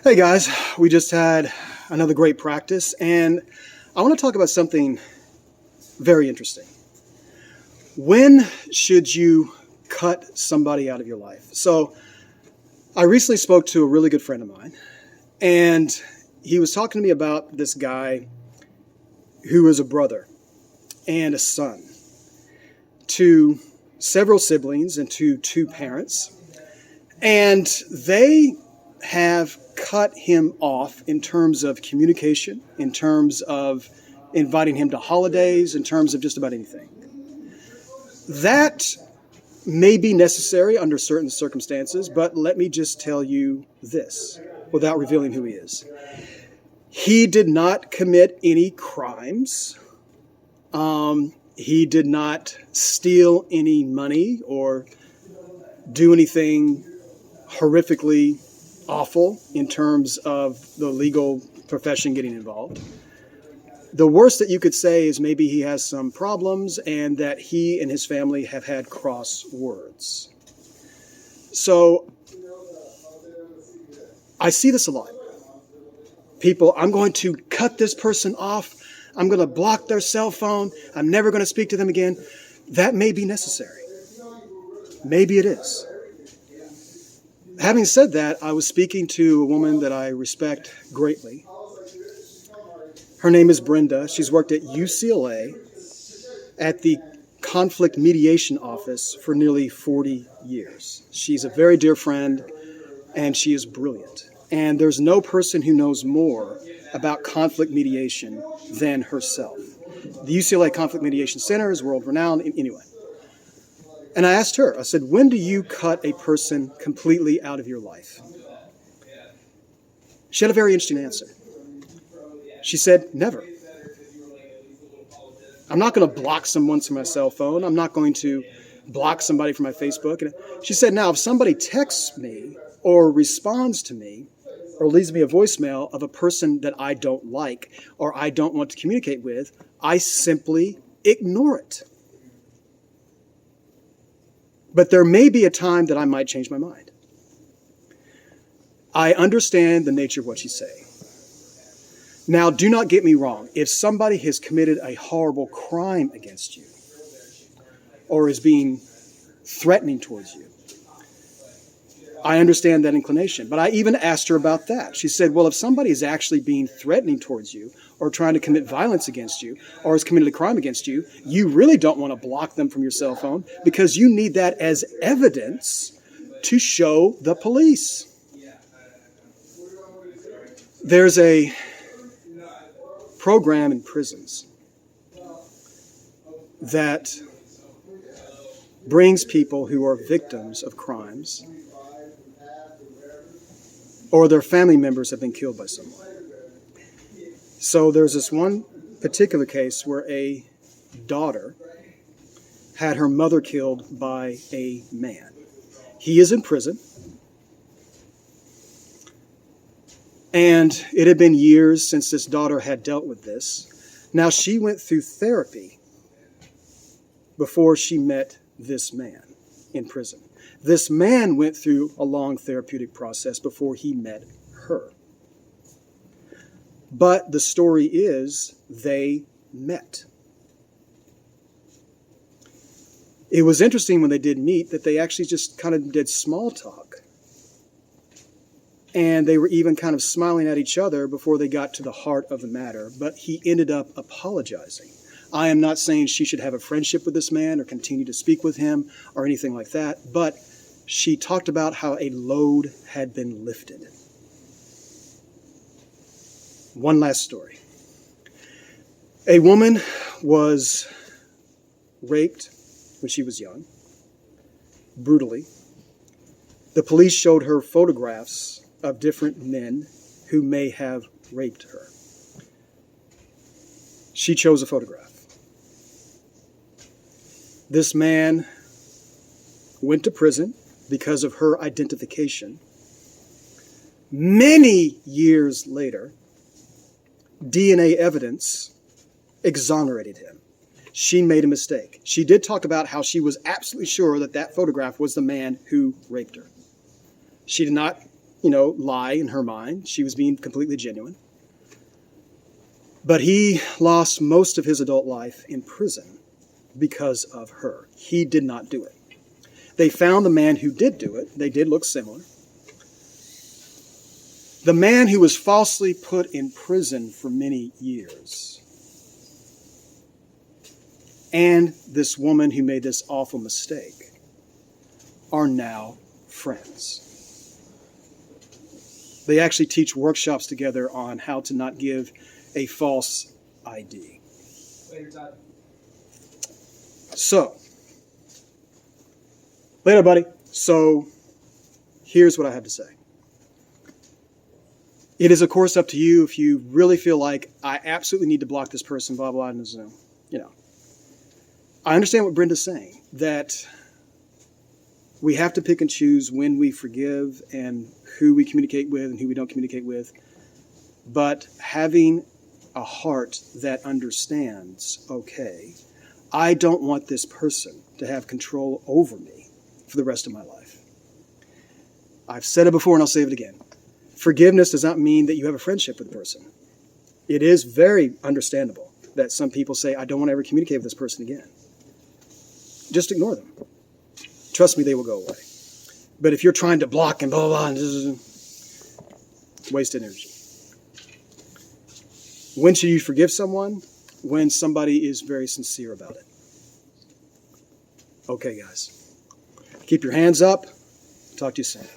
Hey guys, we just had another great practice, and I want to talk about something very interesting. When should you cut somebody out of your life? So, I recently spoke to a really good friend of mine, and he was talking to me about this guy who is a brother and a son to several siblings and to two parents, and they have cut him off in terms of communication, in terms of inviting him to holidays, in terms of just about anything. That may be necessary under certain circumstances, but let me just tell you this without revealing who he is. He did not commit any crimes. He did not steal any money or do anything horrifically awful in terms of the legal profession getting involved. The worst that you could say is maybe he has some problems and that he and his family have had cross words. So I see this a lot. People, I'm going to cut this person off. I'm going to block their cell phone. I'm never going to speak to them again. That may be necessary. Maybe it is. Having said that, I was speaking to a woman that I respect greatly. Her name is Brenda. She's worked at UCLA at the Conflict Mediation Office for nearly 40 years. She's a very dear friend, and she is brilliant. And there's no person who knows more about conflict mediation than herself. The UCLA Conflict Mediation Center is world-renowned anyway. And I asked her, I said, when do you cut a person completely out of your life? She had a very interesting answer. She said, never. I'm not going to block someone from my cell phone. I'm not going to block somebody from my Facebook. And she said, now, if somebody texts me or responds to me or leaves me a voicemail of a person that I don't like or I don't want to communicate with, I simply ignore it. But there may be a time that I might change my mind. I understand the nature of what she's saying. Now, do not get me wrong. If somebody has committed a horrible crime against you or is being threatening towards you, I understand that inclination. But I even asked her about that. She said, well, if somebody is actually being threatening towards you or trying to commit violence against you or has committed a crime against you, you really don't want to block them from your cell phone because you need that as evidence to show the police. There's a program in prisons that brings people who are victims of crimes or their family members have been killed by someone. So there's this one particular case where a daughter had her mother killed by a man. He is in prison. And it had been years since this daughter had dealt with this. Now, she went through therapy before she met this man in prison. This man went through a long therapeutic process before he met her. But the story is they met. It was interesting when they did meet that they actually just kind of did small talk. And they were even kind of smiling at each other before they got to the heart of the matter. But he ended up apologizing. I am not saying she should have a friendship with this man or continue to speak with him or anything like that. But she talked about how a load had been lifted. One last story. A woman was raped when she was young, brutally. The police showed her photographs of different men who may have raped her. She chose a photograph. This man went to prison because of her identification. Many years later, DNA evidence exonerated him. She made a mistake. She did talk about how she was absolutely sure that that photograph was the man who raped her. She did not lie in her mind. She was being completely genuine. But he lost most of his adult life in prison because of her. He did not do it. They found the man who did do it. They did look similar. The man who was falsely put in prison for many years, and this woman who made this awful mistake are now friends. They actually teach workshops together on how to not give a false ID. Later, Todd. So, later, buddy. So, here's what I have to say. It is, of course, up to you if you really feel like I absolutely need to block this person, blah, blah, and Zoom. I understand what Brenda's saying, that we have to pick and choose when we forgive and who we communicate with and who we don't communicate with. But having a heart that understands, okay, I don't want this person to have control over me for the rest of my life. I've said it before and I'll say it again. Forgiveness does not mean that you have a friendship with the person. It is very understandable that some people say, I don't want to ever communicate with this person again. Just ignore them. Trust me, they will go away. But if you're trying to block and blah, blah, blah, wasted energy. When should you forgive someone? When somebody is very sincere about it. Okay, guys. Keep your hands up. Talk to you soon.